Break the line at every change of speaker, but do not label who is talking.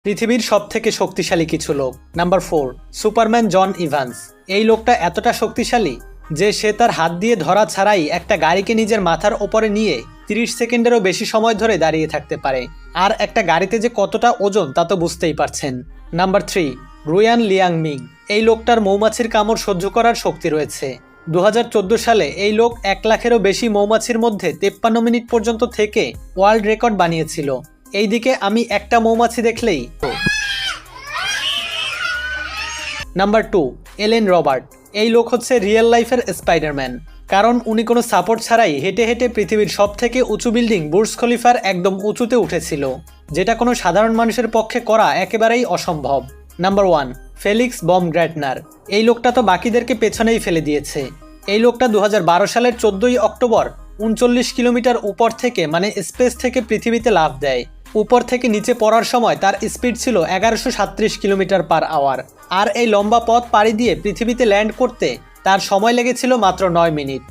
পৃথিবীর সবথেকে শক্তিশালী কিছু লোক। নাম্বার 4, সুপারম্যান জন ইভান্স। এই লোকটা এতটা শক্তিশালী যে সে তার হাত দিয়ে ধরা ছাড়াই একটা গাড়িকে নিজের মাথার ওপরে নিয়ে 30 সেকেন্ডেরও বেশি সময় ধরে দাঁড়িয়ে থাকতে পারে। আর একটা গাড়িতে যে কতটা ওজন তা তো বুঝতেই পারছেন। নাম্বার 3, রুয়ান লিয়াংমিং। এই লোকটার মৌমাছির কামড় সহ্য করার শক্তি রয়েছে। 2014 সালে এই লোক 1 লাখেরও বেশি মৌমাছির মধ্যে 53 মিনিট পর্যন্ত থেকে ওয়ার্ল্ড রেকর্ড বানিয়েছিল। এইদিকে আমি একটা মৌমাছি দেখলেই। নাম্বার 2, এলেন রবার্ট। এই লোক হচ্ছে রিয়েল লাইফের স্পাইডারম্যান, কারণ উনি কোনো সাপোর্ট ছাড়াই হেঁটে হেঁটে পৃথিবীর সবথেকে উঁচু বিল্ডিং বুর্জ খলিফার একদম উঁচুতে উঠেছিল, যেটা কোনো সাধারণ মানুষের পক্ষে করা একেবারেই অসম্ভব। Number 1, Felix Baumgartner. এই লোকটা তো বাকিদেরকে পেছনেই ফেলে দিয়েছে। এই লোকটা 2012 সালের 14 অক্টোবর 39 কিলোমিটার উপর থেকে মানে স্পেস থেকে পৃথিবীতে লাফ দেয়। উপর থেকে নিচে পড়ার সময় তার স্পিড ছিল 1137 কিলোমিটার পার আওয়ার। আর এই লম্বা পথ পাড়ি দিয়ে পৃথিবীতে ল্যান্ড করতে তার সময় লেগেছিল মাত্র 9 মিনিট।